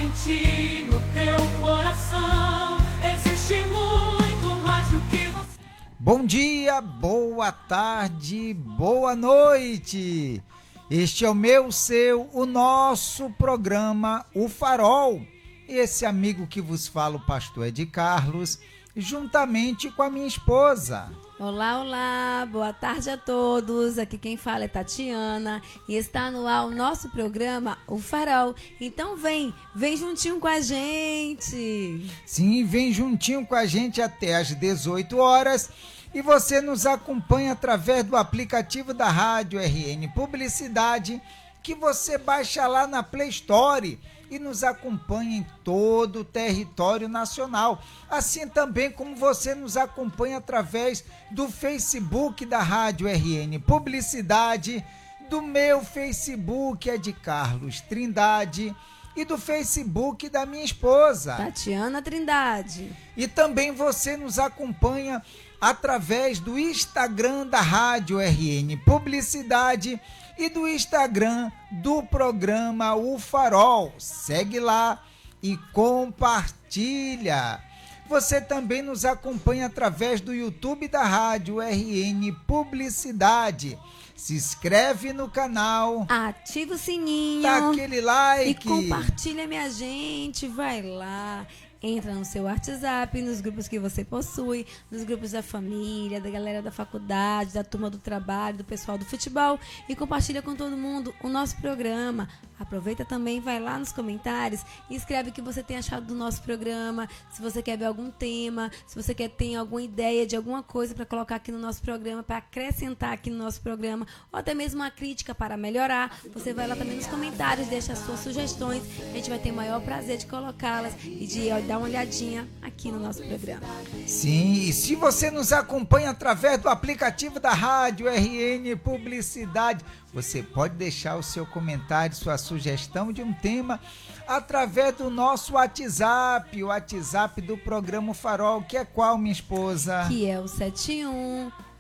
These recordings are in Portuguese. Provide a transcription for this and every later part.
sentir no teu coração. Existe muito mais do que você. Bom dia, boa tarde, boa noite. Este é o meu, seu, o nosso programa, O Farol. Esse amigo que vos fala, o pastor Ed Carlos, juntamente com a minha esposa. Olá, olá, boa tarde a todos. Aqui quem fala é Tatiana e está no ar o nosso programa, O Farol. Então vem juntinho com a gente. Sim, vem juntinho com a gente até às 18 horas e você nos acompanha através do aplicativo da Rádio RN Publicidade, que você baixa lá na Play Store e nos acompanha em todo o território nacional. Assim também como você nos acompanha através do Facebook da Rádio RN Publicidade, do meu Facebook, Ed Carlos Trindade, e do Facebook da minha esposa, Tatiana Trindade. E também você nos acompanha através do Instagram da Rádio RN Publicidade e do Instagram do programa O Farol. Segue lá e compartilha. Você também nos acompanha através do YouTube da Rádio RN Publicidade. Se inscreve no canal, ativa o sininho, dá aquele like e compartilha, minha gente. Vai lá, entra no seu WhatsApp, nos grupos que você possui, nos grupos da família, da galera da faculdade, da turma do trabalho, do pessoal do futebol, e compartilha com todo mundo o nosso programa. Aproveita também, vai lá nos comentários e escreve o que você tem achado do nosso programa, se você quer ver algum tema, se você quer ter alguma ideia de alguma coisa para colocar aqui no nosso programa, para acrescentar aqui no nosso programa, ou até mesmo uma crítica para melhorar. Você vai lá também nos comentários, deixa as suas sugestões, a gente vai ter o maior prazer de colocá-las e de dar uma olhadinha aqui no nosso programa. Sim, e se você nos acompanha através do aplicativo da Rádio RN Publicidade, você pode deixar o seu comentário, sua sugestão de um tema através do nosso WhatsApp, o WhatsApp do programa Farol, que é qual, minha esposa? Que é o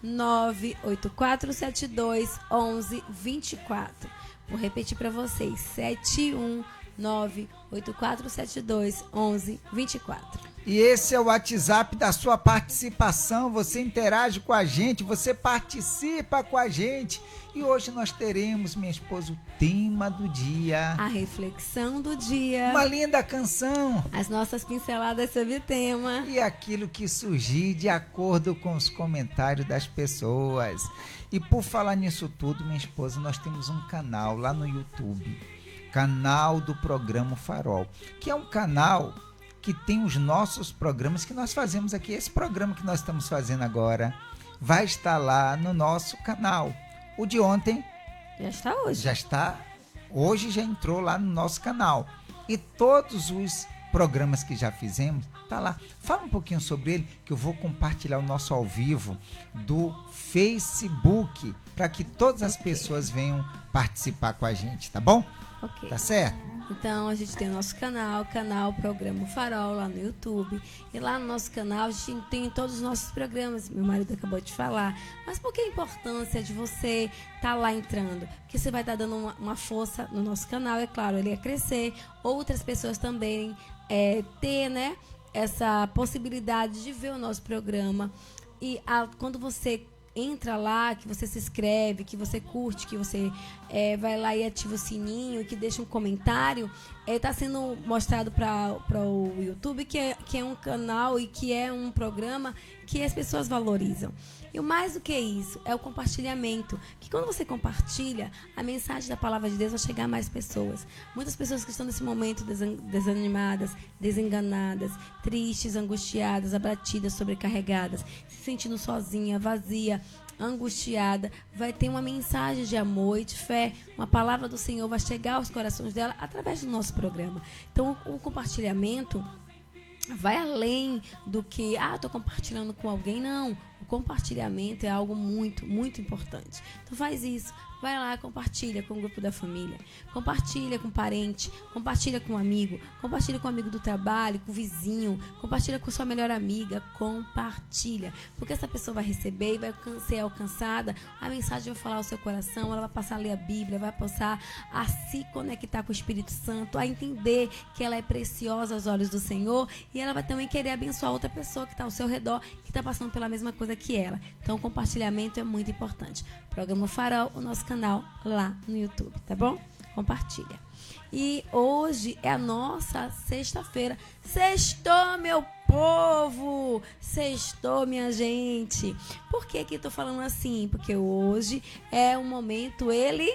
71984721124. Vou repetir para vocês, 71984721124. E esse é o WhatsApp da sua participação, você interage com a gente, você participa com a gente. E hoje nós teremos, minha esposa, o tema do dia. A reflexão do dia. Uma linda canção. As nossas pinceladas sobre o tema. E aquilo que surgir de acordo com os comentários das pessoas. E por falar nisso tudo, minha esposa, nós temos um canal lá no YouTube. Canal do programa Farol. Que é um canal que tem os nossos programas que nós fazemos aqui. Esse programa que nós estamos fazendo agora vai estar lá no nosso canal. O de ontem já está hoje. Hoje já entrou lá no nosso canal. E todos os programas que já fizemos, tá lá. Fala um pouquinho sobre ele, que eu vou compartilhar o nosso ao vivo do Facebook, para que todas as pessoas venham participar com a gente, tá bom? Ok. Tá certo? Então, a gente tem o nosso canal Programa Farol, lá no YouTube. E lá no nosso canal, a gente tem todos os nossos programas. Meu marido acabou de falar. Mas por que a importância de você estar lá entrando? Porque você vai estar dando uma força no nosso canal, é claro, ele ia crescer. Outras pessoas também ter, né, essa possibilidade de ver o nosso programa. E quando você entra lá, que você se inscreve, que você curte, que você vai lá e ativa o sininho, que deixa um comentário, está sendo mostrado para o YouTube que é um canal e que é um programa que as pessoas valorizam. E o mais do que isso, é o compartilhamento. Que quando você compartilha, a mensagem da palavra de Deus vai chegar a mais pessoas. Muitas pessoas que estão nesse momento desanimadas, desenganadas, tristes, angustiadas, abatidas, sobrecarregadas, se sentindo sozinha, vazia, angustiada, vai ter uma mensagem de amor e de fé, uma palavra do Senhor vai chegar aos corações dela através do nosso programa. Então, o compartilhamento vai além do que, estou compartilhando com alguém, não. O compartilhamento é algo muito, muito importante. Então faz isso, vai lá, compartilha com o grupo da família, compartilha com o parente, compartilha com um amigo, compartilha com o amigo do trabalho, com o vizinho, compartilha com sua melhor amiga, compartilha, porque essa pessoa vai receber e vai ser alcançada, a mensagem vai falar ao seu coração, ela vai passar a ler a Bíblia, vai passar a se conectar com o Espírito Santo, a entender que ela é preciosa aos olhos do Senhor, e ela vai também querer abençoar outra pessoa que está ao seu redor, que está passando pela mesma coisa que ela. Então o compartilhamento é muito importante. Programa Farol, o nosso canal lá no YouTube, tá bom? Compartilha. E hoje é a nossa sexta-feira. Sextou, meu povo! Sextou, minha gente! Por que que eu tô falando assim? Porque hoje é um momento ele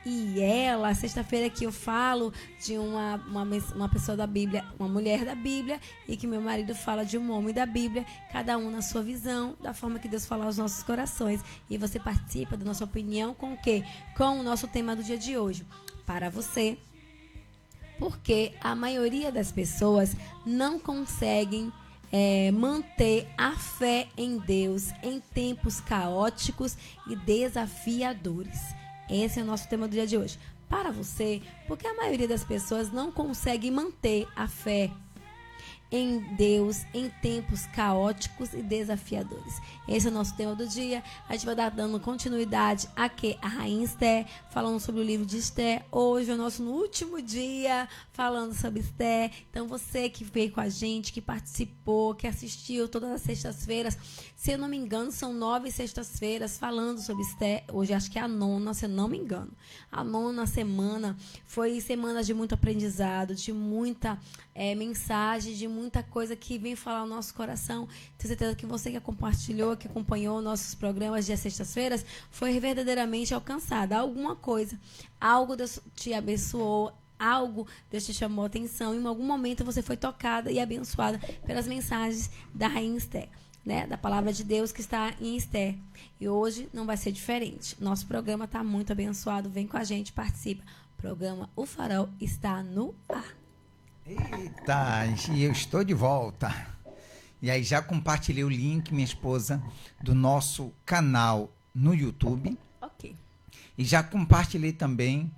e ela. Sexta-feira que eu falo de uma pessoa da Bíblia, uma mulher da Bíblia, e que meu marido fala de um homem da Bíblia, cada um na sua visão, da forma que Deus fala aos nossos corações. E você participa da nossa opinião com o quê? Com o nosso tema do dia de hoje. Para você, porque a maioria das pessoas não conseguem manter a fé em Deus em tempos caóticos e desafiadores. Esse é o nosso tema do dia de hoje. Para você, porque a maioria das pessoas não consegue manter a fé em Deus em tempos caóticos e desafiadores. Esse é o nosso tema do dia. A gente vai dar dando continuidade aqui a Rainha Esther, falando sobre o livro de Esther. Hoje é o nosso último dia falando sobre Esther. Então você que veio com a gente, que participou, que assistiu todas as sextas-feiras, se eu não me engano, são 9 sextas-feiras falando sobre Esther. Hoje acho que é a 9ª, se eu não me engano. A 9ª semana foi semana de muito aprendizado, de muita mensagem, de muita coisa que vem falar ao nosso coração. Tenho certeza que você que compartilhou, que acompanhou nossos programas de sextas-feiras, foi verdadeiramente alcançada. Alguma coisa, algo Deus te abençoou, algo Deus te chamou a atenção. Em algum momento você foi tocada e abençoada pelas mensagens da Rainha Esther, né? Da palavra de Deus que está em Esther. E hoje não vai ser diferente. Nosso programa está muito abençoado. Vem com a gente, participa. O programa O Farol está no ar. Eita, e eu estou de volta. E aí já compartilhei o link, minha esposa, do nosso canal no YouTube. Ok. E já compartilhei também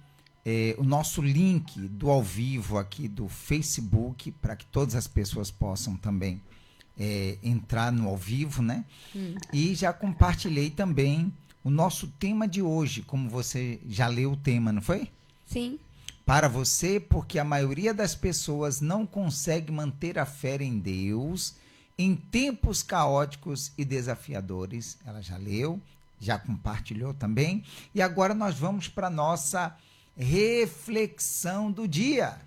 o nosso link do ao vivo aqui do Facebook, para que todas as pessoas possam também entrar no ao vivo, né? E já compartilhei também o nosso tema de hoje, como você já leu o tema, não foi? Sim. Para você, porque a maioria das pessoas não consegue manter a fé em Deus em tempos caóticos e desafiadores. Ela já leu, já compartilhou também. E agora nós vamos para a nossa reflexão do dia.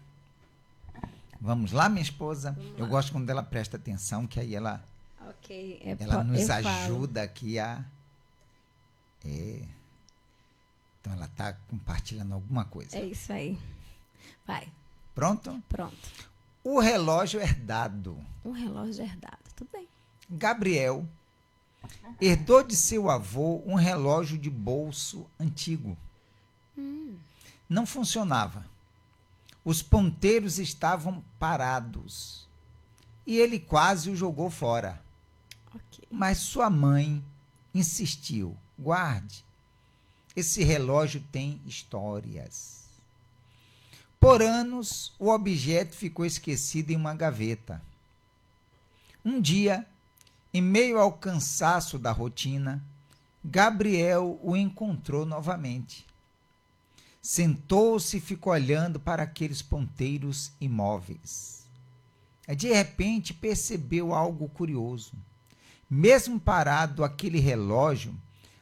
Vamos lá, minha esposa? Eu gosto quando ela presta atenção, que aí ela nos ajuda aqui a... Então ela está compartilhando alguma coisa. É isso aí. Vai. Pronto? Pronto. O relógio herdado. Um relógio herdado. Tudo bem. Gabriel herdou de seu avô um relógio de bolso antigo. Não funcionava. Os ponteiros estavam parados. E ele quase o jogou fora. Ok. Mas sua mãe insistiu. Guarde. Esse relógio tem histórias. Por anos, o objeto ficou esquecido em uma gaveta. Um dia, em meio ao cansaço da rotina, Gabriel o encontrou novamente. Sentou-se e ficou olhando para aqueles ponteiros imóveis. De repente, percebeu algo curioso. Mesmo parado, aquele relógio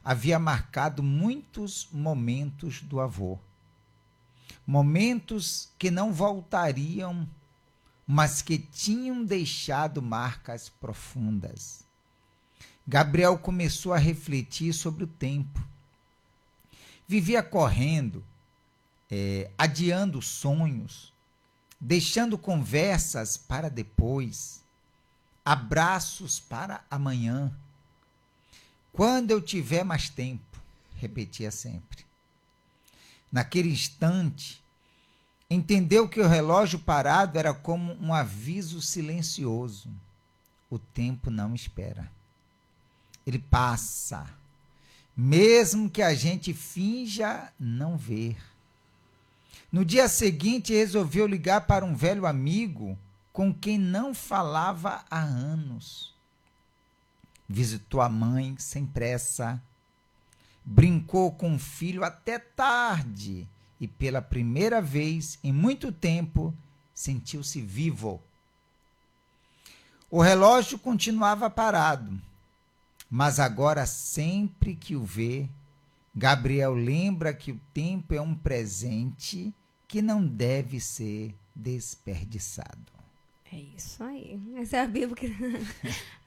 havia marcado muitos momentos do avô. Momentos que não voltariam, mas que tinham deixado marcas profundas. Gabriel começou a refletir sobre o tempo. Vivia correndo, adiando sonhos, deixando conversas para depois, abraços para amanhã. Quando eu tiver mais tempo, repetia sempre. Naquele instante, entendeu que o relógio parado era como um aviso silencioso. O tempo não espera. Ele passa. mesmo que a gente finja não ver. No dia seguinte, resolveu ligar para um velho amigo com quem não falava há anos. Visitou a mãe sem pressa, brincou com o filho até tarde e, pela primeira vez em muito tempo, sentiu-se vivo. O relógio continuava parado, mas agora, sempre que o vê, Gabriel lembra que o tempo é um presente que não deve ser desperdiçado. É isso aí. Essa é a Bíblia que...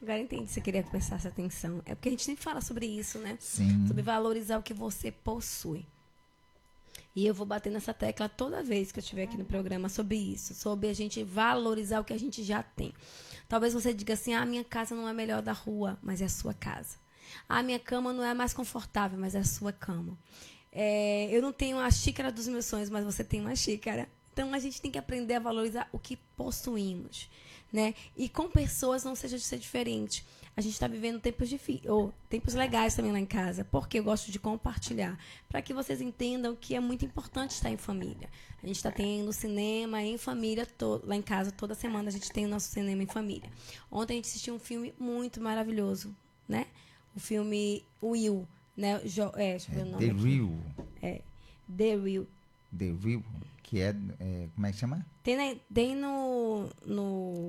Agora entendi, você queria prestar essa atenção. É porque a gente sempre fala sobre isso, né? Sim. Sobre valorizar o que você possui. E eu vou bater nessa tecla toda vez que eu estiver aqui no programa sobre isso. Sobre a gente valorizar o que a gente já tem. Talvez você diga assim, a minha casa não é a melhor da rua, mas é a sua casa. A minha cama não é a mais confortável, mas é a sua cama. Eu não tenho a xícara dos meus sonhos, mas você tem uma xícara. Então, a gente tem que aprender a valorizar o que possuímos, né? E com pessoas não seja de ser diferente. A gente está vivendo tempos tempos legais também lá em casa, porque eu gosto de compartilhar, para que vocês entendam que é muito importante estar em família. A gente está tendo cinema em família, lá em casa, toda semana a gente tem o nosso cinema em família. Ontem a gente assistiu um filme muito maravilhoso, né? O filme Will, né? Deixa eu ver o nome The aqui. Real. The Will. The Real, que como é que chama? Tem no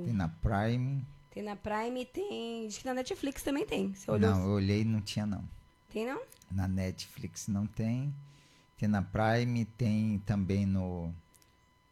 Tem na Prime. Tem na Prime, tem... Diz que na Netflix também tem. Você olhou? Não, eu olhei e não tinha, não. Tem, não? Na Netflix não tem. Tem na Prime, tem também no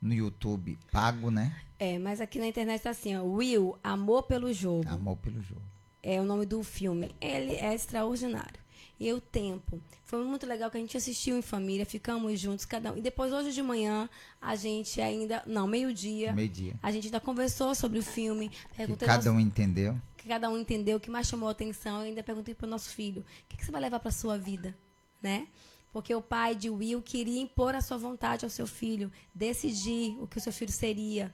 YouTube. Pago, né? Mas aqui na internet tá assim, ó. Will, Amor pelo Jogo. Amor pelo Jogo. É o nome do filme. Ele é extraordinário. E o tempo. Foi muito legal que a gente assistiu em família, ficamos juntos, cada um. E depois, hoje de manhã, a gente ainda... Não, meio-dia. Meio-dia. A gente ainda conversou sobre o filme. Que cada um entendeu. Que cada um entendeu, o que mais chamou a atenção. Eu ainda perguntei para o nosso filho, o que você vai levar para a sua vida? Né? Porque o pai de Will queria impor a sua vontade ao seu filho, decidir o que o seu filho seria.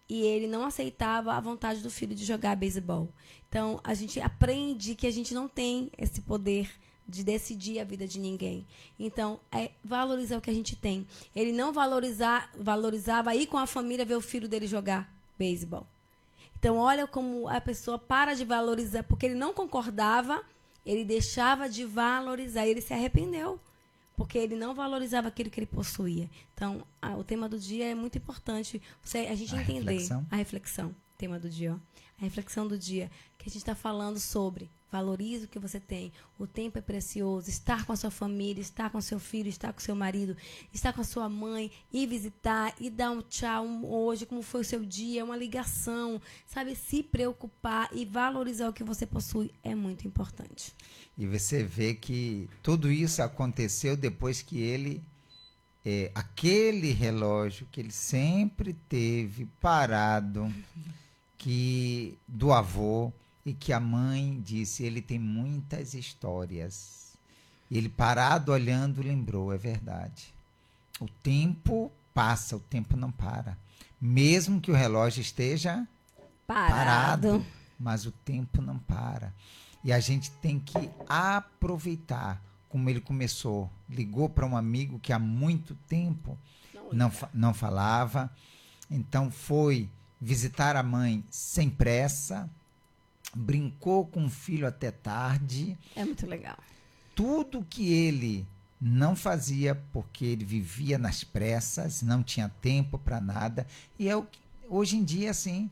E ele não aceitava a vontade do filho de jogar beisebol. Então, a gente aprende que a gente não tem esse poder de decidir a vida de ninguém. Então, é valorizar o que a gente tem. Ele não valorizava ir com a família ver o filho dele jogar beisebol. Então, olha como a pessoa para de valorizar, porque ele não concordava, ele deixava de valorizar, ele se arrependeu, porque ele não valorizava aquilo que ele possuía. Então, o tema do dia é muito importante, a gente entender a reflexão. Tema do dia, ó. A reflexão do dia, que a gente está falando sobre valorize o que você tem. O tempo é precioso. Estar com a sua família, estar com seu filho, estar com seu marido, estar com a sua mãe, ir visitar, e dar um tchau hoje, como foi o seu dia, uma ligação, sabe? Se preocupar e valorizar o que você possui é muito importante. E você vê que tudo isso aconteceu depois que ele, aquele relógio que ele sempre teve parado, que do avô, e que a mãe disse, ele tem muitas histórias. Ele parado olhando lembrou, é verdade. O tempo passa, o tempo não para. Mesmo que o relógio esteja parado, mas o tempo não para. E a gente tem que aproveitar, como ele começou. Ligou para um amigo que há muito tempo não falava. Então foi visitar a mãe sem pressa, brincou com o filho até tarde. É muito legal. Tudo que ele não fazia porque ele vivia nas pressas, não tinha tempo para nada. E hoje em dia, assim.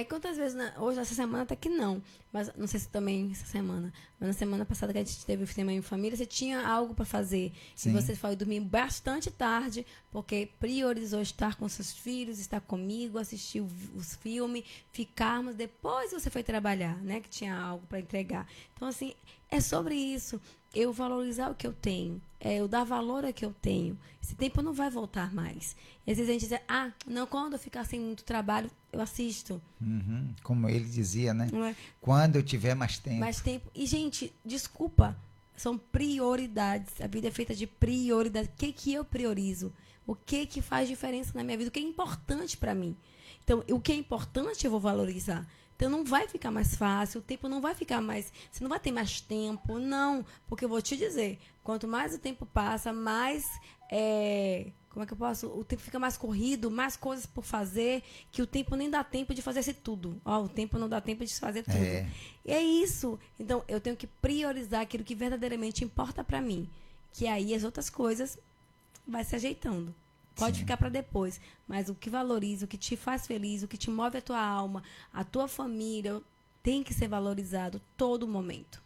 Quantas vezes, hoje, essa semana até que não, mas não sei se também essa semana, mas na semana passada que a gente teve o cinema em família, você tinha algo para fazer. Sim. E você foi dormir bastante tarde, porque priorizou estar com seus filhos, estar comigo, assistir os filmes, ficarmos, depois você foi trabalhar, né, que tinha algo para entregar. Então, assim, é sobre isso. Eu valorizar o que eu tenho, eu dar valor ao que eu tenho. Esse tempo não vai voltar mais. E às vezes a gente diz, não, quando eu ficar sem muito trabalho, eu assisto. Uhum. Como ele dizia, né? Não é? Quando eu tiver mais tempo. Mais tempo. E, gente, desculpa, são prioridades. A vida é feita de prioridades. O que eu priorizo? O que faz diferença na minha vida? O que é importante para mim? Então, o que é importante eu vou valorizar. Então não vai ficar mais fácil, o tempo não vai ficar mais... Você não vai ter mais tempo, não. Porque eu vou te dizer, quanto mais o tempo passa, mais... como é que eu posso? O tempo fica mais corrido, mais coisas por fazer, que o tempo nem dá tempo de fazer isso tudo. O tempo não dá tempo de fazer tudo. E é isso. Então, eu tenho que priorizar aquilo que verdadeiramente importa para mim. Que aí as outras coisas vai se ajeitando. Pode ficar para depois. Mas o que valoriza, o que te faz feliz, o que te move a tua alma, a tua família, tem que ser valorizado todo momento.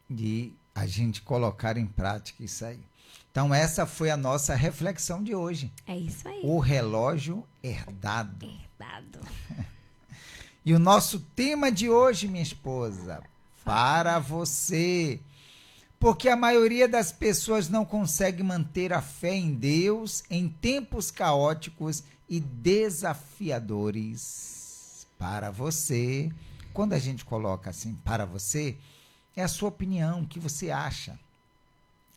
E a gente colocar em prática isso aí. Então, essa foi a nossa reflexão de hoje. É isso aí. O relógio herdado. Herdado. E o nosso tema de hoje, minha esposa, para você. Porque a maioria das pessoas não consegue manter a fé em Deus em tempos caóticos e desafiadores. Para você. Quando a gente coloca assim, para você, é a sua opinião, o que você acha.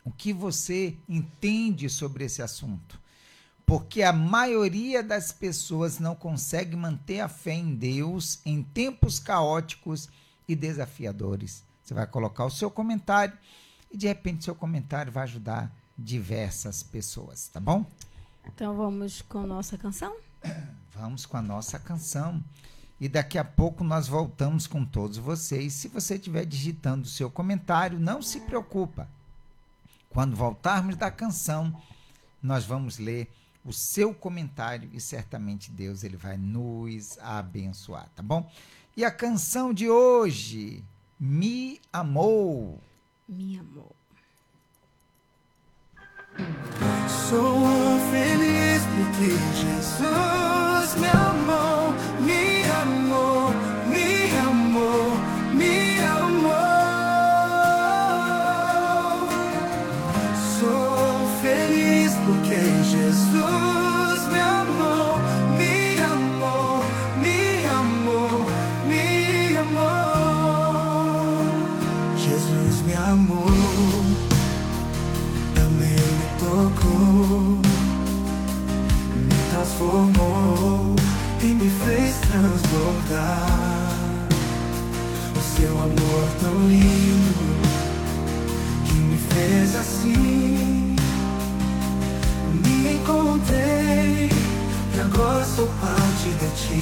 O que você entende sobre esse assunto? Porque a maioria das pessoas não consegue manter a fé em Deus em tempos caóticos e desafiadores. Você vai colocar o seu comentário e, de repente, seu comentário vai ajudar diversas pessoas, tá bom? Então, vamos com a nossa canção? Vamos com a nossa canção. E daqui a pouco nós voltamos com todos vocês. Se você estiver digitando o seu comentário, não se preocupa. Quando voltarmos da canção, nós vamos ler o seu comentário e certamente Deus ele vai nos abençoar, tá bom? E a canção de hoje, Me Amou. Me amou. Sou feliz porque Jesus me amou, me amou, me amou, me amou. Sou feliz porque Jesus me amou, me amou, me amou, me amou. Jesus me amou. Tocou, me transformou e me fez transbordar. O seu amor tão lindo que me fez assim. Me encontrei e agora sou parte de ti.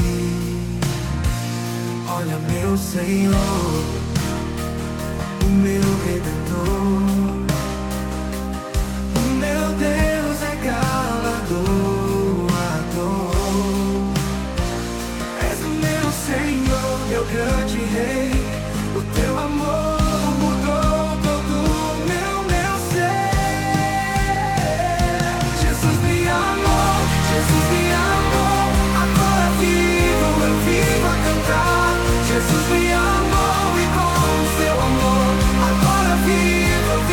Olha, meu Senhor, o meu Redentor. Meu Deus é galardoador. És o meu Senhor, meu grande Rei. O teu amor mudou todo o meu ser. Jesus me amou, Jesus me amou. Agora vivo, eu vivo a cantar. Jesus me amou e com o seu amor agora vivo.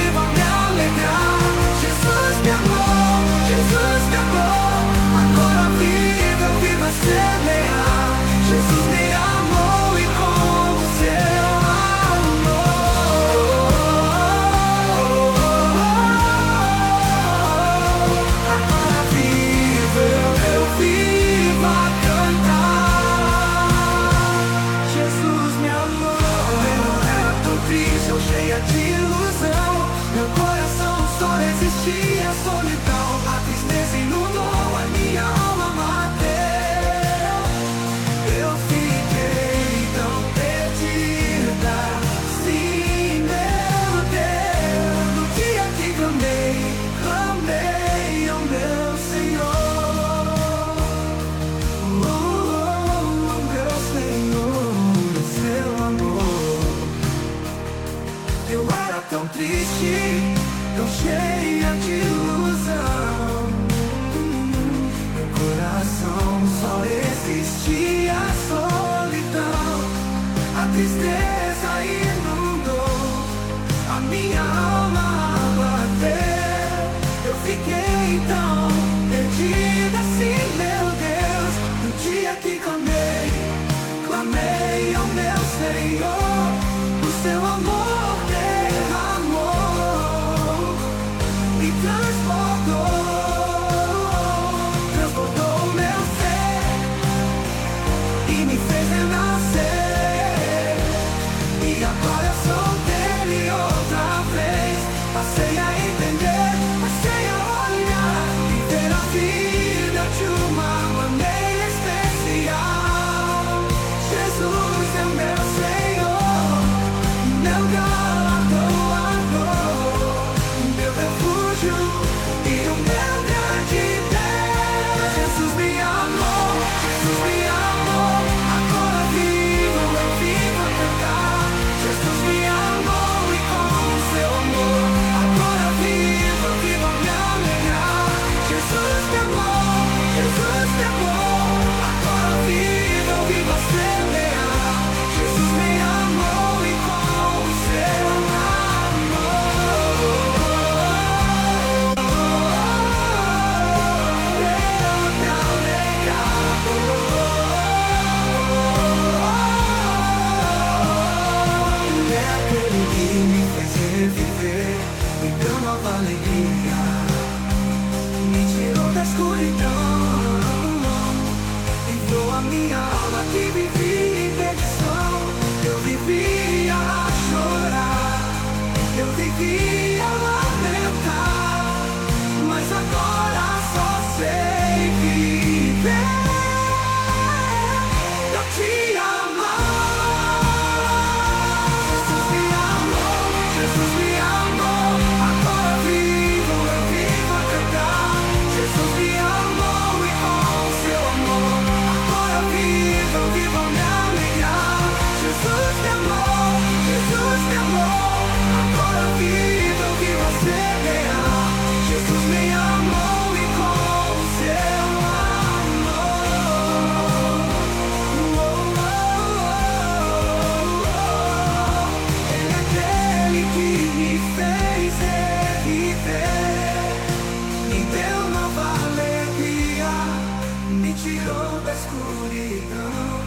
tirou da escuridão,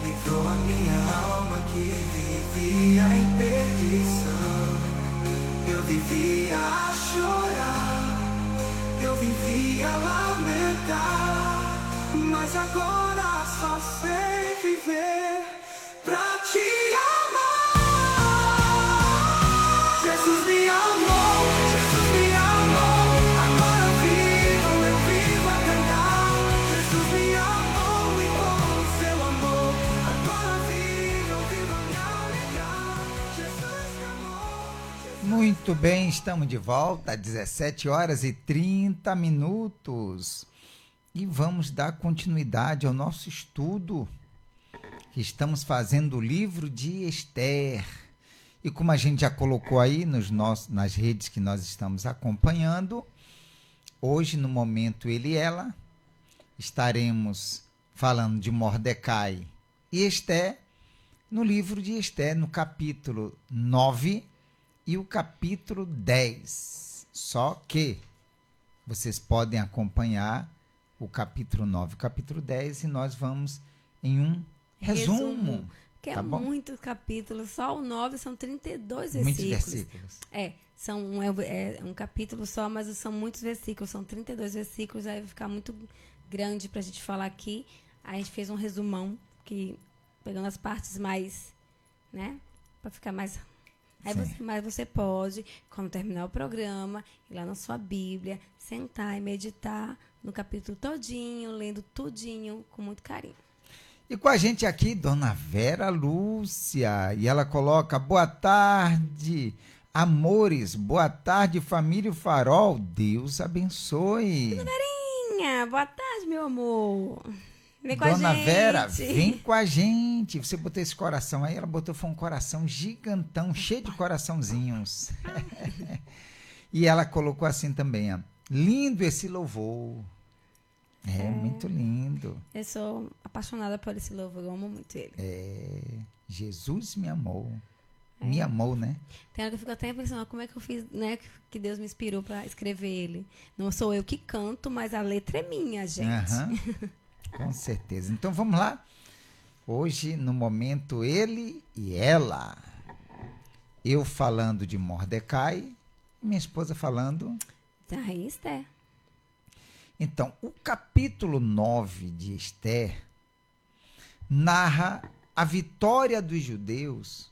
livrou a minha alma que vivia em perdição. Eu vivia a chorar, eu vivia a lamentar, mas agora só sei viver pra te amar. Jesus me amou, Jesus me amou, agora eu vivo a cantar. Jesus me amou e com o seu amor, agora eu vivo a me alegrar. Jesus me amou. Muito bem, estamos de volta, 17 horas e 30 minutos. E vamos dar continuidade ao nosso estudo que estamos fazendo o livro de Esther. E como a gente já colocou aí nas redes que nós estamos acompanhando, hoje, no momento Ele e Ela, estaremos falando de Mordecai e Esther, no livro de Esther, no capítulo 9 e o capítulo 10. Só que vocês podem acompanhar o capítulo 9 e o capítulo 10 e nós vamos em um resumo. Que é tá bom? muito capítulo, só o 9 são 32 Muitos versículos. versículos. É um capítulo só, mas são muitos versículos, são 32 versículos, aí vai ficar muito grande pra gente falar aqui. Aí a gente fez um resumão, pegando as partes mais, né, pra ficar mais... Mas você pode, quando terminar o programa, ir lá na sua Bíblia, sentar e meditar no capítulo todinho, lendo tudinho, com muito carinho. E com a gente aqui, Dona Vera Lúcia, e ela coloca: boa tarde, amores, boa tarde, família Farol, Deus abençoe. Verinha, boa tarde, meu amor. Vem com a Dona gente. Vera, vem com a gente. Você botou esse coração aí, ela botou, foi um coração gigantão, cheio de coraçãozinhos. E ela colocou assim também, ó: lindo esse louvor. Muito lindo. Eu sou apaixonada por esse louvor, eu amo muito ele. Jesus me amou. Me amou, né? Tem hora que eu fico até impressionada como é que eu fiz, né? Que Deus me inspirou para escrever ele. Não sou eu que canto, mas a letra é minha, gente. Aham. Com certeza. Então vamos lá. Hoje, no momento Ele e Ela. Eu falando de Mordecai e minha esposa falando. Da Rainha Esther. Então, o capítulo 9 de Esther narra a vitória dos judeus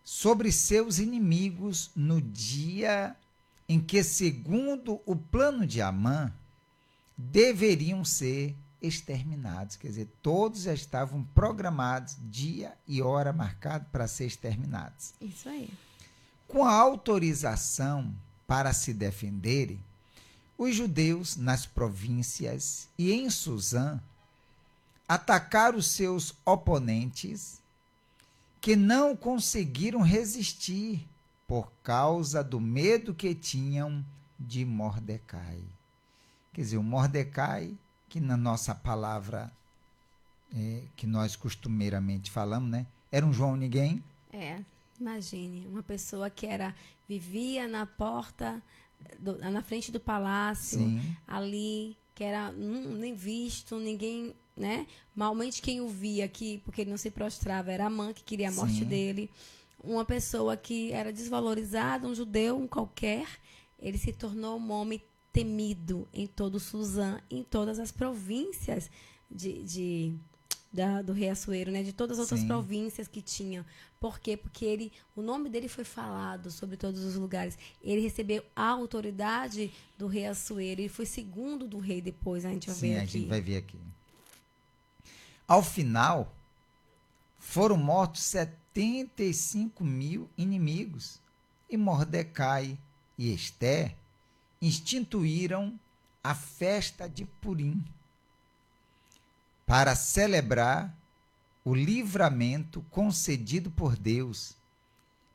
sobre seus inimigos no dia em que, segundo o plano de Amã, deveriam ser exterminados. Quer dizer, todos já estavam programados, dia e hora marcado para ser exterminados. Isso aí. Com a autorização para se defenderem, os judeus nas províncias e em Suzã atacaram os seus oponentes, que não conseguiram resistir por causa do medo que tinham de Mordecai. Quer dizer, o Mordecai, que na nossa palavra, que nós costumeiramente falamos, né, era um João Ninguém. Imagine, uma pessoa que vivia na porta, na frente do palácio, Sim. ali, que era nem visto, ninguém, né? Malmente quem o via aqui, porque ele não se prostrava, era Amã que queria a morte Sim. dele. Uma pessoa que era desvalorizada, um judeu, um qualquer, ele se tornou um homem temido em todo Suzã, em todas as províncias do rei Assuero, né? De todas as outras Sim. províncias que tinham. Por quê? Porque o nome dele foi falado sobre todos os lugares. Ele recebeu a autoridade do rei Assuero. Ele foi segundo do rei depois. A gente vai ver a aqui. gente vai ver aqui. Ao final, foram mortos 75 mil inimigos. E Mordecai e Esther instituíram a festa de Purim para celebrar o livramento concedido por Deus,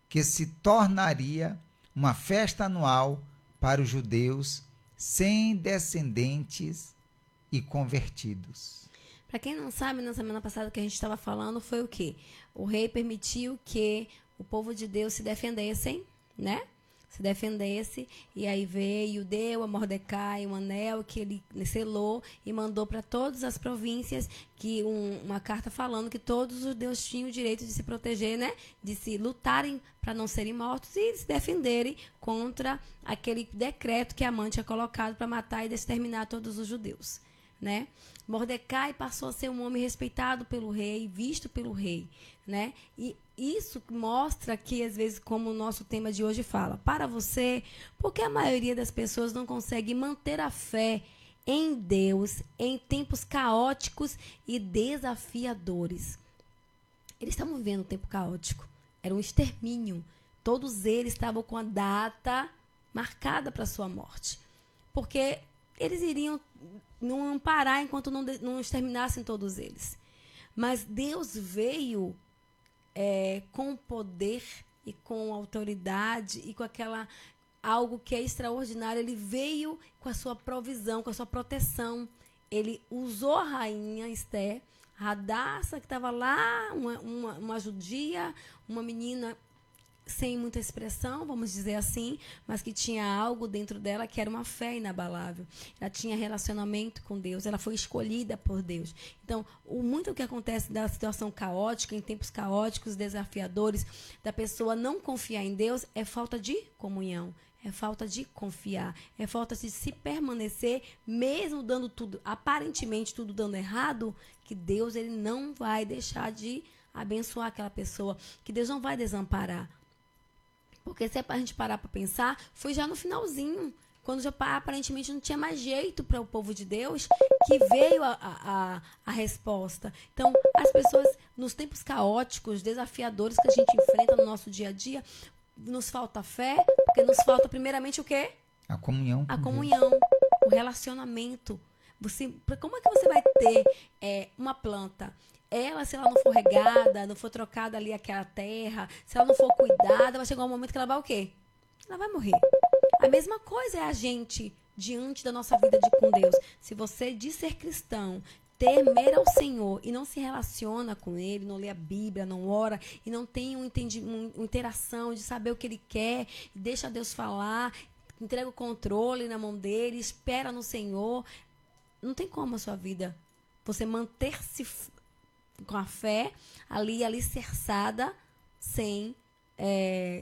que se tornaria uma festa anual para os judeus sem descendentes e convertidos. Para quem não sabe, na semana passada que a gente estava falando foi o quê? O rei permitiu que o povo de Deus se defendessem, né? se defendesse, e aí veio, deu a Mordecai um anel que ele selou e mandou para todas as províncias uma carta falando que todos os judeus tinham o direito de se proteger, né? De se lutarem para não serem mortos e se defenderem contra aquele decreto que Amã tinha colocado para matar e exterminar todos os judeus, né? Mordecai passou a ser um homem respeitado pelo rei, visto pelo rei, né? E isso mostra que, às vezes, como o nosso tema de hoje fala, para você, porque a maioria das pessoas não consegue manter a fé em Deus em tempos caóticos e desafiadores. Eles estavam vivendo um tempo caótico, era um extermínio. Todos eles estavam com a data marcada para a sua morte, porque eles iriam não parar enquanto não exterminassem todos eles. Mas Deus veio com poder e com autoridade e com algo que é extraordinário. Ele veio com a sua provisão, com a sua proteção. Ele usou a rainha Esther, Radassa, que estava lá, uma judia, uma menina sem muita expressão, vamos dizer assim, mas que tinha algo dentro dela que era uma fé inabalável. Ela tinha relacionamento com Deus, ela foi escolhida por Deus. Então, muito o que acontece da situação caótica, em tempos caóticos, desafiadores, da pessoa não confiar em Deus, é falta de comunhão, é falta de confiar, é falta de se permanecer, mesmo dando tudo, aparentemente tudo dando errado, que Deus ele não vai deixar de abençoar aquela pessoa, que Deus não vai desamparar. Porque se a gente parar para pensar, foi já no finalzinho, quando já aparentemente não tinha mais jeito para o povo de Deus, que veio a resposta. Então, as pessoas, nos tempos caóticos, desafiadores que a gente enfrenta no nosso dia a dia, nos falta fé, porque nos falta primeiramente o quê? A comunhão. A comunhão, o relacionamento. Como é que você vai ter uma planta? Se ela não for regada, não for trocada ali aquela terra, se ela não for cuidada, vai chegar um momento que ela vai o quê? Ela vai morrer. A mesma coisa é a gente diante da nossa vida com Deus. Se você diz ser cristão, temer ao Senhor e não se relaciona com Ele, não lê a Bíblia, não ora e não tem uma interação de saber o que Ele quer, deixa Deus falar, entrega o controle na mão dele, espera no Senhor, não tem como a sua vida você manter-se com a fé ali alicerçada, sem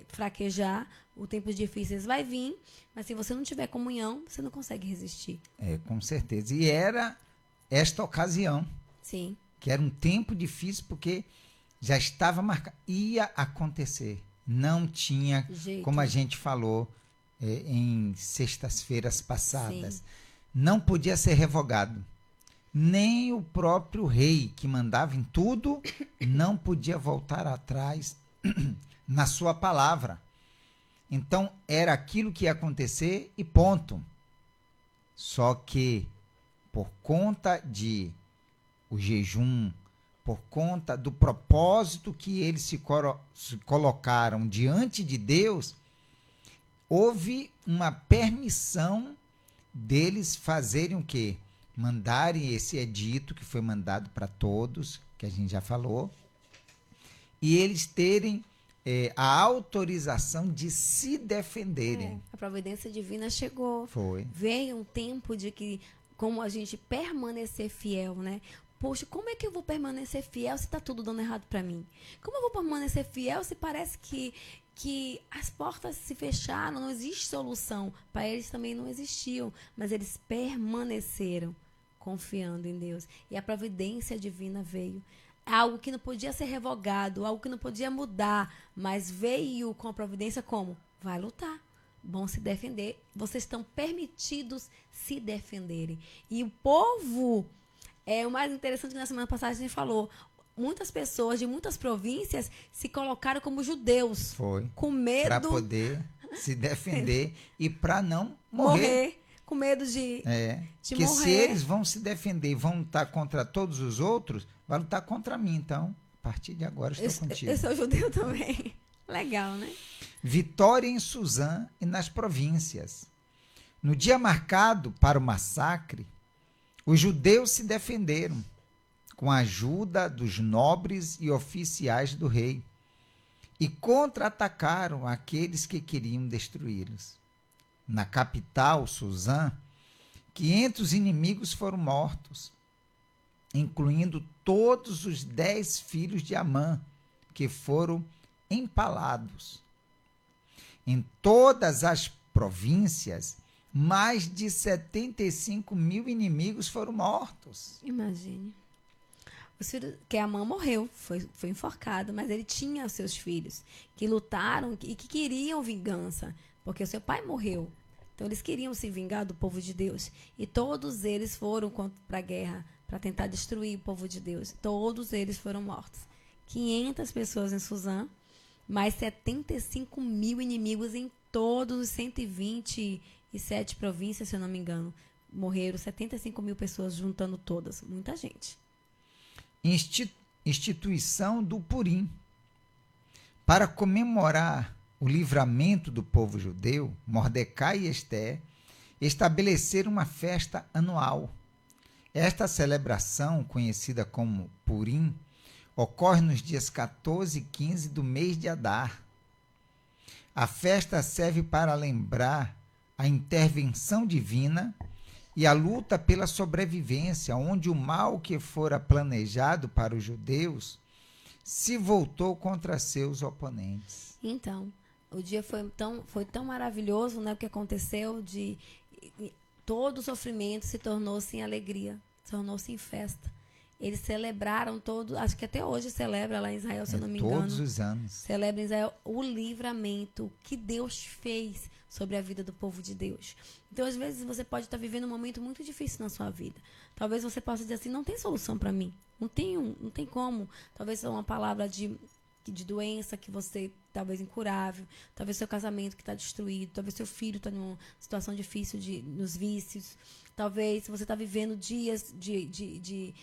fraquejar. Os tempos difíceis vai vir, mas se você não tiver comunhão, você não consegue resistir. Com certeza. E era esta ocasião. Sim. Que era um tempo difícil, porque já estava marcado. Ia acontecer. Não tinha, jeito. Como a gente falou em sextas-feiras passadas, Sim. Não podia ser revogado. Nem o próprio rei, que mandava em tudo, não podia voltar atrás na sua palavra. Então, era aquilo que ia acontecer e ponto. Só que, por conta de o jejum, por conta do propósito que eles se colocaram diante de Deus, houve uma permissão deles fazerem o quê? Mandarem esse edito que foi mandado para todos, que a gente já falou, e eles terem a autorização de se defenderem. A providência divina chegou. Foi. Veio um tempo de que, como a gente permanecer fiel, né? Poxa, como é que eu vou permanecer fiel se está tudo dando errado para mim? Como eu vou permanecer fiel se parece que as portas se fecharam, não existe solução? Para eles também não existiu, mas eles permaneceram confiando em Deus. E a providência divina veio. Algo que não podia ser revogado, algo que não podia mudar, mas veio com a providência como? Vai lutar, vão se defender. Vocês estão permitidos se defenderem. E o povo, o mais interessante que na semana passada a gente falou, muitas pessoas de muitas províncias se colocaram como judeus. Foi. Com medo. Para poder se defender e para não morrer. Com medo de Porque morrer. se eles vão se defender e vão lutar contra todos os outros, vai lutar contra mim. Então, a partir de agora, estou contigo. Eu sou judeu também. Legal, né? Vitória em Suzã e nas províncias. No dia marcado para o massacre, os judeus se defenderam com a ajuda dos nobres e oficiais do rei, e contra-atacaram aqueles que queriam destruí-los. Na capital, Suzã, 500 inimigos foram mortos, incluindo todos os 10 filhos de Amã, que foram empalados. Em todas as províncias, mais de 75 mil inimigos foram mortos. Imagine. Os filhos, que Amã morreu, foi enforcado, mas ele tinha os seus filhos que lutaram e que queriam vingança, porque o seu pai morreu. Então eles queriam se vingar do povo de Deus. E todos eles foram para a guerra, para tentar destruir o povo de Deus. Todos eles foram mortos. 500 pessoas em Suzã, mais 75 mil inimigos em todos os 127 províncias, se eu não me engano. Morreram 75 mil pessoas, juntando todas. Muita gente. Instituição do Purim. Para comemorar o livramento do povo judeu, Mordecai e Ester estabeleceram uma festa anual. Esta celebração, conhecida como Purim, ocorre nos dias 14 e 15 do mês de Adar. A festa serve para lembrar a intervenção divina e a luta pela sobrevivência, onde o mal que fora planejado para os judeus se voltou contra seus oponentes. Então, o dia foi tão maravilhoso, né? O que aconteceu de todo o sofrimento se tornou-se em alegria, se tornou-se em festa. Eles celebraram todo, acho que até hoje celebra lá em Israel, se eu não me engano. Todos os anos. Celebra em Israel o livramento que Deus fez sobre a vida do povo de Deus. Então, às vezes, você pode estar vivendo um momento muito difícil na sua vida. Talvez você possa dizer assim, não tem solução para mim. Não tem como. Talvez seja uma palavra de doença que você, talvez incurável. Talvez seu casamento que está destruído. Talvez seu filho está numa situação difícil nos vícios. Talvez você está vivendo dias de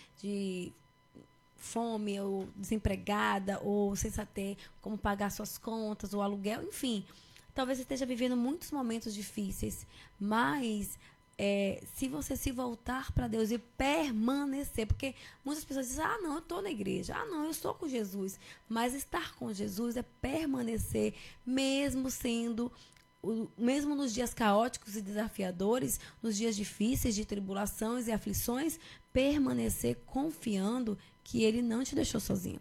fome, ou desempregada, ou sem saber como pagar suas contas, ou aluguel, enfim. Talvez você esteja vivendo muitos momentos difíceis, mas se você se voltar para Deus e permanecer, porque muitas pessoas dizem, não, eu estou na igreja, não, eu estou com Jesus, mas estar com Jesus é permanecer, mesmo nos dias caóticos e desafiadores, nos dias difíceis de tribulações e aflições, permanecer confiando que Ele não te deixou sozinho,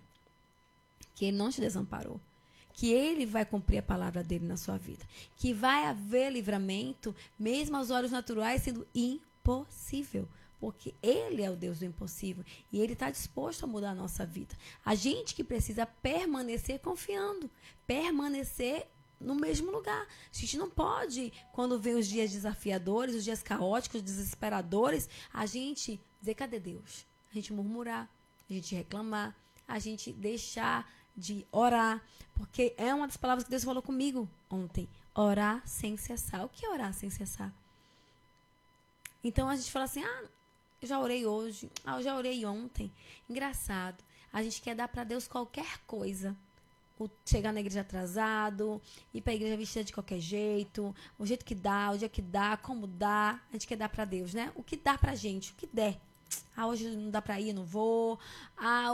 que Ele não te desamparou, que Ele vai cumprir a palavra dEle na sua vida, que vai haver livramento, mesmo aos olhos naturais sendo impossível, porque Ele é o Deus do impossível e Ele está disposto a mudar a nossa vida. A gente que precisa permanecer confiando, permanecer no mesmo lugar. A gente não pode, quando vem os dias desafiadores, os dias caóticos, desesperadores, a gente dizer, cadê Deus? A gente murmurar, a gente reclamar, a gente deixar de orar, porque é uma das palavras que Deus falou comigo ontem, orar sem cessar. O que é orar sem cessar? Então a gente fala assim, eu já orei hoje, eu já orei ontem. Engraçado, a gente quer dar para Deus qualquer coisa. Chegar na igreja atrasado, ir para a igreja vestida de qualquer jeito, o jeito que dá, o dia que dá, como dá, a gente quer dar para Deus, né? O que dá pra gente, o que der. Hoje não dá para ir, não vou.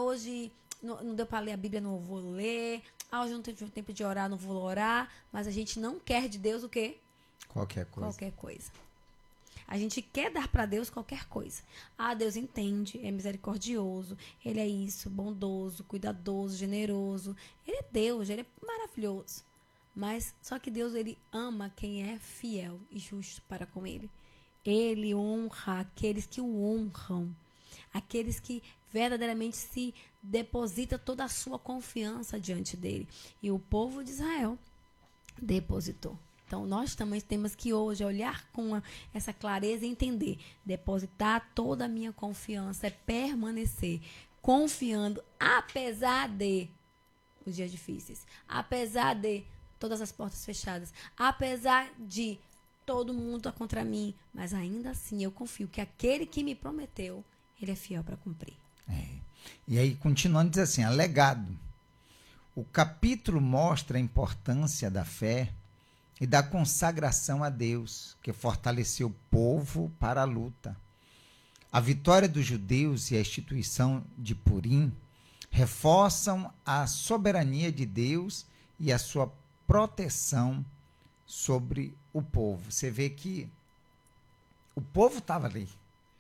Hoje não deu para ler a Bíblia, não vou ler. Hoje não tenho tempo de orar, não vou orar. Mas a gente não quer de Deus o quê? Qualquer coisa. Qualquer coisa. A gente quer dar para Deus qualquer coisa. Deus entende, é misericordioso, Ele é isso, bondoso, cuidadoso, generoso. Ele é Deus, Ele é maravilhoso. Mas só que Deus, Ele ama quem é fiel e justo para com Ele. Ele honra aqueles que o honram. Aqueles que verdadeiramente se deposita toda a sua confiança diante dEle. E o povo de Israel depositou. Então, nós também temos que hoje olhar com essa clareza e entender. Depositar toda a minha confiança é permanecer confiando, apesar de os dias difíceis, apesar de todas as portas fechadas, apesar de todo mundo estar contra mim, mas ainda assim eu confio que aquele que me prometeu, Ele é fiel para cumprir. E aí, continuando, diz assim, legado. O capítulo mostra a importância da fé e da consagração a Deus, que fortaleceu o povo para a luta. A vitória dos judeus e a instituição de Purim reforçam a soberania de Deus e a sua proteção sobre o povo. Você vê que o povo estava ali,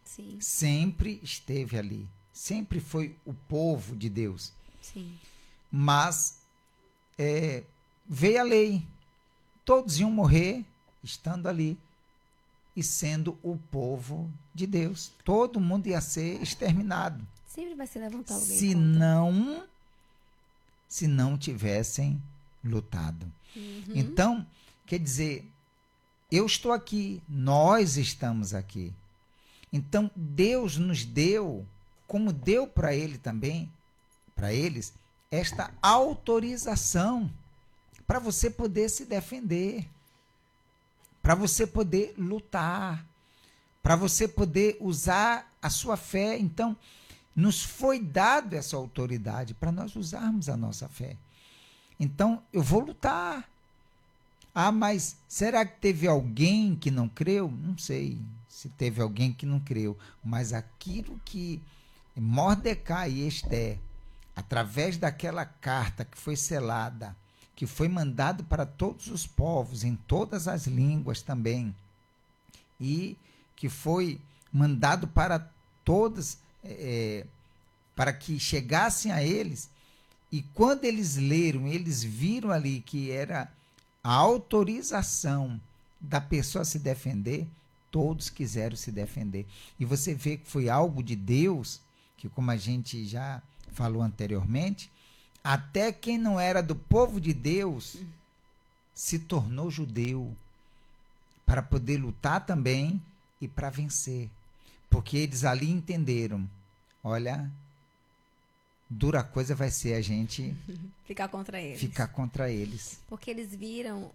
Sim, sempre esteve ali, sempre foi o povo de Deus. sim. Mas veio a lei, todos iam morrer estando ali e sendo o povo de Deus. Todo mundo ia ser exterminado. Sempre vai se levantar alguém Se contra. não tivessem lutado. Uhum. Então, quer dizer, eu estou aqui, nós estamos aqui. Então, Deus nos deu, como deu para ele também, para eles, esta autorização para você poder se defender, para você poder lutar, para você poder usar a sua fé. Então, nos foi dado essa autoridade para nós usarmos a nossa fé. Então, eu vou lutar. Ah, mas será que teve alguém que não creu? Não sei se teve alguém que não creu. Mas aquilo que Mordecai e Esther, através daquela carta que foi selada, que foi mandado para todos os povos, em todas as línguas também, e que foi mandado para todos, para que chegassem a eles, e quando eles leram, eles viram ali que era a autorização da pessoa se defender, todos quiseram se defender. E você vê que foi algo de Deus, que como a gente já falou anteriormente, até quem não era do povo de Deus se tornou judeu para poder lutar também e para vencer. Porque eles ali entenderam, olha, dura coisa vai ser a gente Ficar contra eles. ficar contra eles. Porque eles viram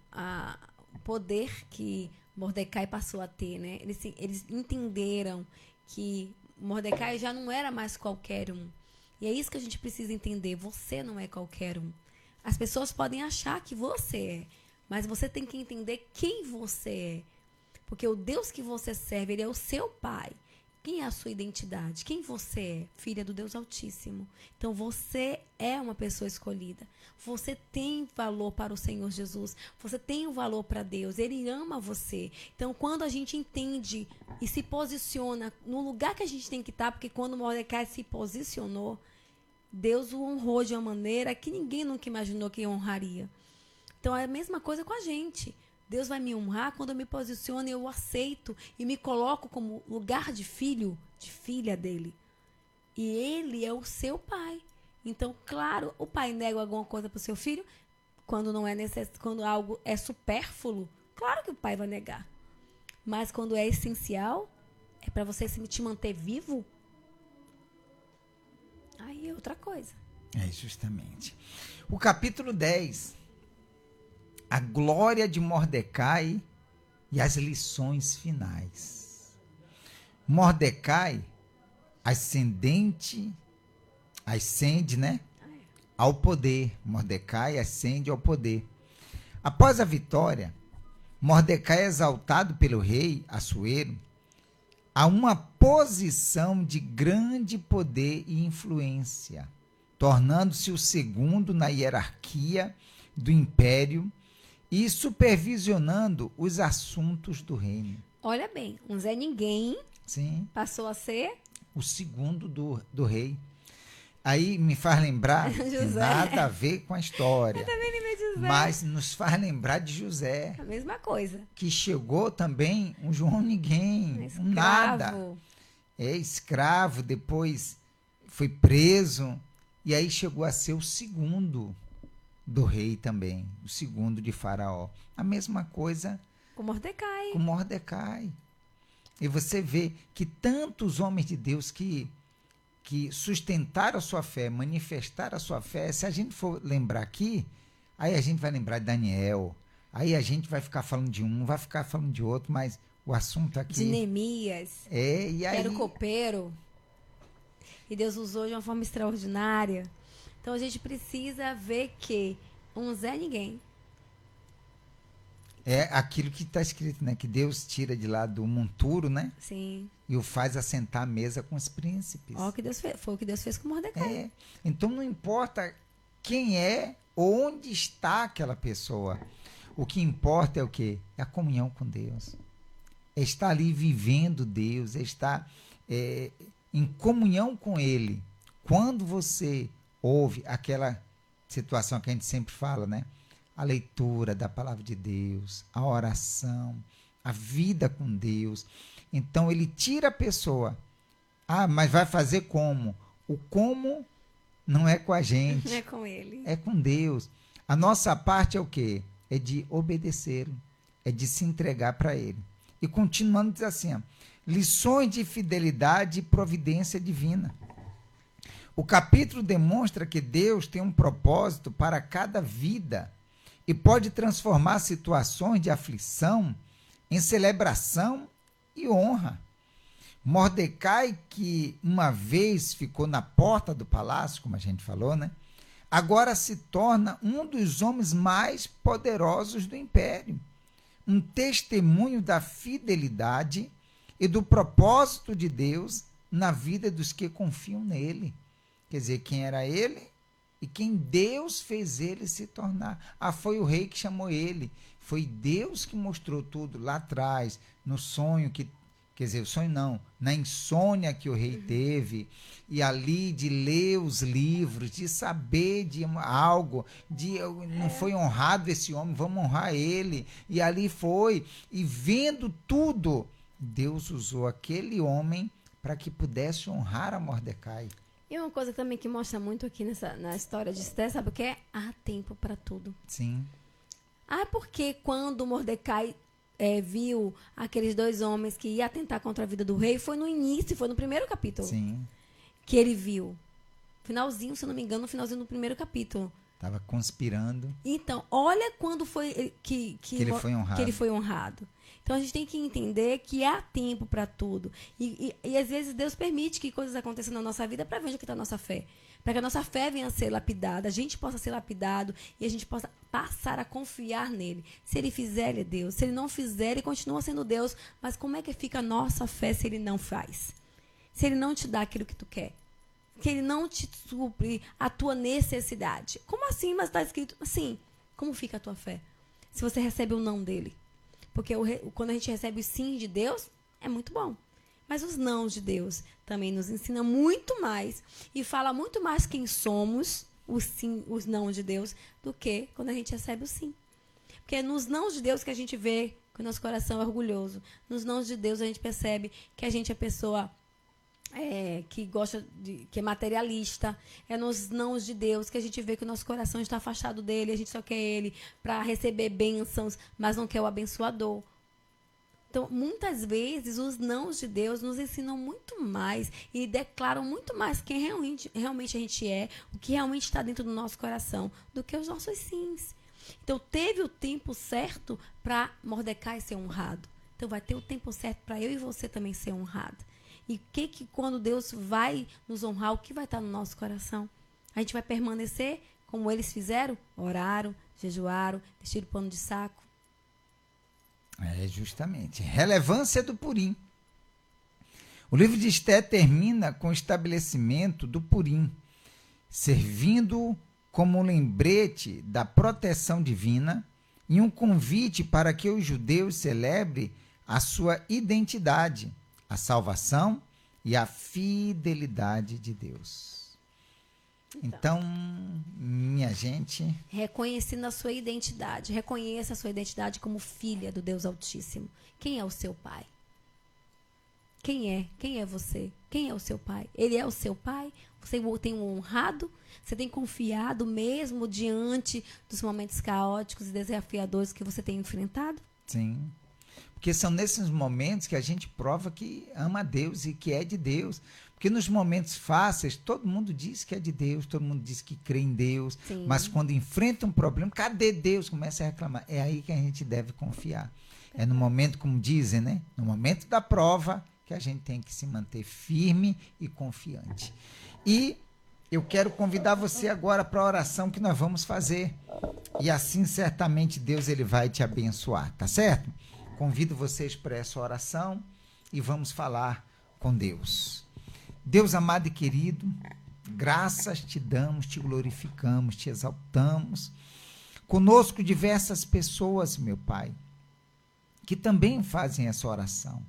o poder que Mordecai passou a ter, né? Eles entenderam que Mordecai já não era mais qualquer um. E é isso que a gente precisa entender. Você não é qualquer um. As pessoas podem achar que você é, mas você tem que entender quem você é. Porque o Deus que você serve, ele é o seu Pai. Quem é a sua identidade? Quem você é? Filha do Deus Altíssimo. Então você é uma pessoa escolhida. Você tem valor para o Senhor Jesus. Você tem um valor para Deus. Ele ama você. Então quando a gente entende e se posiciona no lugar que a gente tem que estar, porque quando Mordecai se posicionou, Deus o honrou de uma maneira que ninguém nunca imaginou que honraria. Então é a mesma coisa com a gente. Deus vai me honrar quando eu me posiciono e eu aceito e me coloco como lugar de filho, de filha dele. E ele é o seu pai. Então, claro, o pai nega alguma coisa para o seu filho quando não é quando algo é supérfluo. Claro que o pai vai negar. Mas quando é essencial, é para você te manter vivo. Aí é outra coisa. É, justamente. O capítulo 10, a glória de Mordecai e as lições finais. Mordecai ascende, né? Ao poder. Mordecai ascende ao poder. Após a vitória, Mordecai é exaltado pelo rei Assuero a uma posição de grande poder e influência, tornando-se o segundo na hierarquia do império e supervisionando os assuntos do reino. Olha bem, um Zé Ninguém Sim, passou a ser o segundo do rei. Aí me faz lembrar, que José. nada a ver com a história, também lembrei de José. mas nos faz lembrar de José, A mesma coisa. que chegou também um João Ninguém, um nada. Escravo. Escravo, depois foi preso, e aí chegou a ser o segundo do rei também, o segundo de Faraó. A mesma coisa Com Mordecai. com Mordecai. E você vê que tantos homens de Deus que sustentaram a sua fé, manifestaram a sua fé, se a gente for lembrar aqui, aí a gente vai lembrar de Daniel, aí a gente vai ficar falando de um, vai ficar falando de outro, mas o assunto aqui... De Neemias. E Que aí... era o copeiro. E Deus usou de uma forma extraordinária. Então a gente precisa ver que um Zé Ninguém. É aquilo que está escrito, né? Que Deus tira de lá do monturo, né? Sim. E o faz assentar à mesa com os príncipes. Ó, o que Deus fez. Foi o que Deus fez com Mordecai. Então não importa quem é, onde está aquela pessoa. O que importa é o quê? É a comunhão com Deus. É estar ali vivendo Deus, é estar em comunhão com Ele. Quando você ouve aquela situação que a gente sempre fala, né? A leitura da palavra de Deus, a oração, a vida com Deus. Então, ele tira a pessoa. Ah, mas vai fazer como? O como não é com a gente. Não é com ele. É com Deus. A nossa parte é o quê? É de obedecer, é de se entregar para Ele. E continuando, diz assim, ó, lições de fidelidade e providência divina. O capítulo demonstra que Deus tem um propósito para cada vida e pode transformar situações de aflição em celebração e honra. Mordecai, que uma vez ficou na porta do palácio, como a gente falou, né? Agora se torna um dos homens mais poderosos do império. Um testemunho da fidelidade e do propósito de Deus na vida dos que confiam nele. Quer dizer, quem era ele e quem Deus fez ele se tornar. Ah, foi o rei que chamou ele. Foi Deus que mostrou tudo lá atrás, no sonho que... Quer dizer, o sonho não, na insônia que o rei teve, e ali de ler os livros, de saber de algo, não foi honrado esse homem, vamos honrar ele. E ali foi, e vendo tudo, Deus usou aquele homem para que pudesse honrar a Mordecai. E uma coisa também que mostra muito aqui na história de Esther, sabe o que é? Há tempo para tudo. Sim. Ah, porque quando Mordecai viu aqueles dois homens que iam atentar contra a vida do rei, foi no início, foi no primeiro capítulo. Sim. Que ele viu. Finalzinho, se eu não me engano, no finalzinho do primeiro capítulo. Estava conspirando. Então, olha quando foi que ele foi honrado. Que ele foi honrado. Então, a gente tem que entender que há tempo para tudo. E às vezes Deus permite que coisas aconteçam na nossa vida para ver onde está a nossa fé. Para que a nossa fé venha a ser lapidada, a gente possa ser lapidado e a gente possa passar a confiar nele. Se ele fizer, ele é Deus. Se ele não fizer, ele continua sendo Deus. Mas como é que fica a nossa fé se ele não faz? Se ele não te dá aquilo que tu quer? Que ele não te supre a tua necessidade? Como assim? Mas está escrito assim. Como fica a tua fé? Se você recebe o não dele. Porque quando a gente recebe o sim de Deus, é muito bom. Mas os nãos de Deus também nos ensina muito mais e fala muito mais quem somos, os não de Deus, do que quando a gente recebe o sim. Porque é nos não de Deus que a gente vê que o nosso coração é orgulhoso. Nos não de Deus a gente percebe que a gente é pessoa que gosta que é materialista. É nos não de Deus que a gente vê que o nosso coração está afastado dele, a gente só quer ele para receber bênçãos, mas não quer o abençoador. Então, muitas vezes, os nãos de Deus nos ensinam muito mais e declaram muito mais quem realmente a gente é, o que realmente está dentro do nosso coração, do que os nossos sims. Então, teve o tempo certo para Mordecai ser honrado. Então, vai ter o tempo certo para eu e você também ser honrado. E quando Deus vai nos honrar, o que vai estar no nosso coração? A gente vai permanecer como eles fizeram? Oraram, jejuaram, vestiram pano de saco. Justamente. Relevância do Purim. O livro de Esther termina com o estabelecimento do Purim, servindo como um lembrete da proteção divina e um convite para que os judeus celebrem a sua identidade, a salvação e a fidelidade de Deus. Então, minha gente... Reconhecendo a sua identidade. Reconheça a sua identidade como filha do Deus Altíssimo. Quem é o seu pai? Quem é? Quem é você? Quem é o seu pai? Ele é o seu pai? Você tem o honrado? Você tem confiado mesmo diante dos momentos caóticos e desafiadores que você tem enfrentado? Sim. Porque são nesses momentos que a gente prova que ama a Deus e que é de Deus. Porque nos momentos fáceis, todo mundo diz que é de Deus, todo mundo diz que crê em Deus. Sim. Mas quando enfrenta um problema, cadê Deus? Começa a reclamar. É aí que a gente deve confiar. É no momento, como dizem, né? No momento da prova, que a gente tem que se manter firme e confiante. E eu quero convidar você agora para a oração que nós vamos fazer. E assim, certamente, Deus ele vai te abençoar, tá certo? Convido vocês para essa oração e vamos falar com Deus. Deus amado e querido, graças te damos, te glorificamos, te exaltamos. Conosco diversas pessoas, meu Pai, que também fazem essa oração.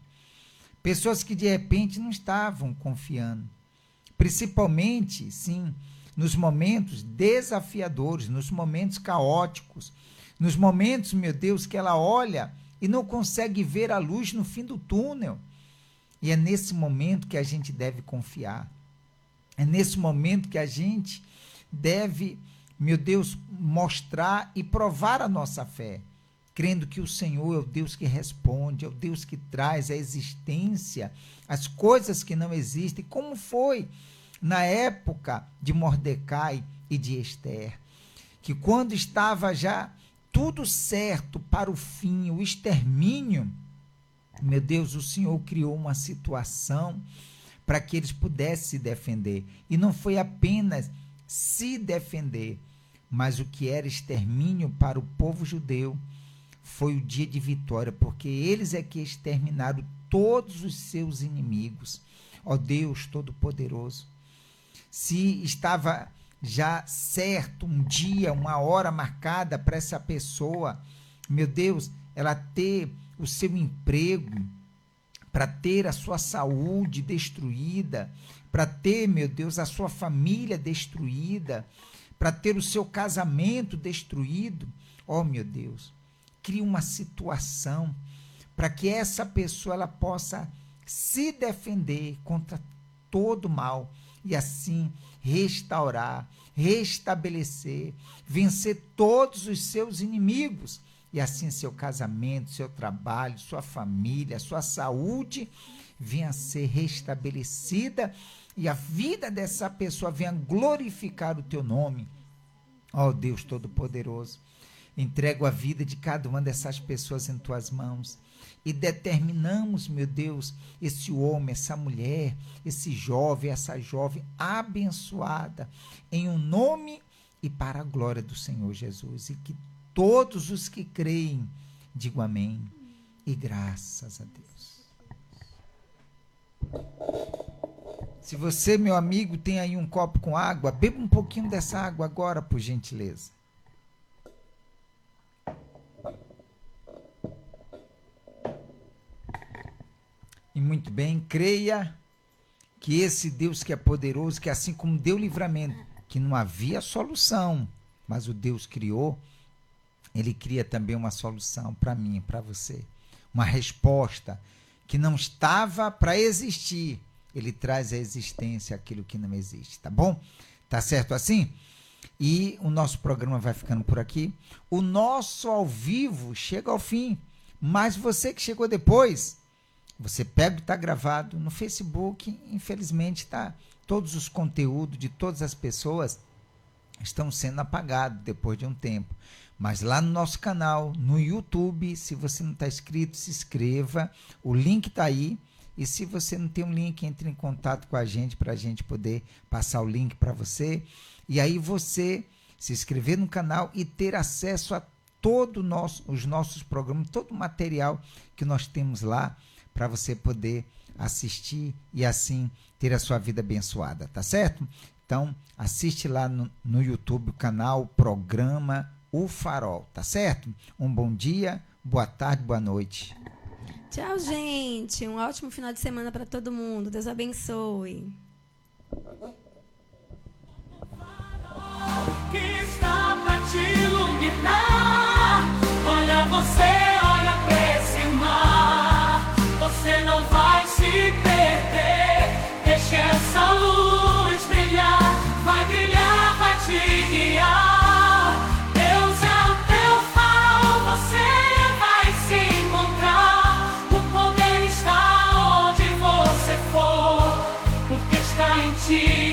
Pessoas que de repente não estavam confiando, principalmente, sim, nos momentos desafiadores, nos momentos caóticos, nos momentos, meu Deus, que ela olha e não consegue ver a luz no fim do túnel. E é nesse momento que a gente deve confiar. É nesse momento que a gente deve, meu Deus, mostrar e provar a nossa fé, crendo que o Senhor é o Deus que responde, é o Deus que traz à existência as coisas que não existem, como foi na época de Mordecai e de Esther, que quando estava já tudo certo para o fim, o extermínio, meu Deus, o Senhor criou uma situação para que eles pudessem se defender. E não foi apenas se defender, mas o que era extermínio para o povo judeu foi o dia de vitória, porque eles é que exterminaram todos os seus inimigos. Ó Deus Todo-Poderoso, se estava já certo um dia, uma hora marcada para essa pessoa, meu Deus, ela ter o seu emprego, para ter a sua saúde destruída, para ter, meu Deus, a sua família destruída, para ter o seu casamento destruído, ó meu Deus, cria uma situação para que essa pessoa ela possa se defender contra todo mal e assim restaurar, restabelecer, vencer todos os seus inimigos. E assim seu casamento, seu trabalho, sua família, sua saúde venha a ser restabelecida e a vida dessa pessoa venha glorificar o teu nome. Ó Deus Todo-Poderoso, entrego a vida de cada uma dessas pessoas em tuas mãos e determinamos, meu Deus, esse homem, essa mulher, esse jovem, essa jovem abençoada em um nome e para a glória do Senhor Jesus, e que todos os que creem, digam amém e graças a Deus. Se você, meu amigo, tem aí um copo com água, beba um pouquinho dessa água agora, por gentileza. E muito bem, creia que esse Deus que é poderoso, que assim como deu livramento, que não havia solução, mas o Deus criou, ele cria também uma solução para mim, para você. Uma resposta que não estava para existir. Ele traz à existência aquilo que não existe, tá bom? Tá certo assim? E o nosso programa vai ficando por aqui. O nosso ao vivo chega ao fim. Mas você que chegou depois, você pega o que está gravado no Facebook. Infelizmente, tá, todos os conteúdos de todas as pessoas estão sendo apagados depois de um tempo. Mas lá no nosso canal, no YouTube, se você não está inscrito, se inscreva. O link está aí. E se você não tem um link, entre em contato com a gente para a gente poder passar o link para você. E aí você se inscrever no canal e ter acesso a todos os nossos programas, todo o material que nós temos lá para você poder assistir e assim ter a sua vida abençoada, tá certo? Então, assiste lá no YouTube o canal Programa O Farol, tá certo? Um bom dia, boa tarde, boa noite. Tchau, gente. Um ótimo final de semana para todo mundo. Deus abençoe. Que está pra te iluminar. Olha você, olha pra esse mar. Você não vai se perder. Deixa essa luz brilhar. Vai brilhar, vai te guiar. Deus é o teu farol, você vai se encontrar. O poder está onde você for, porque está em ti.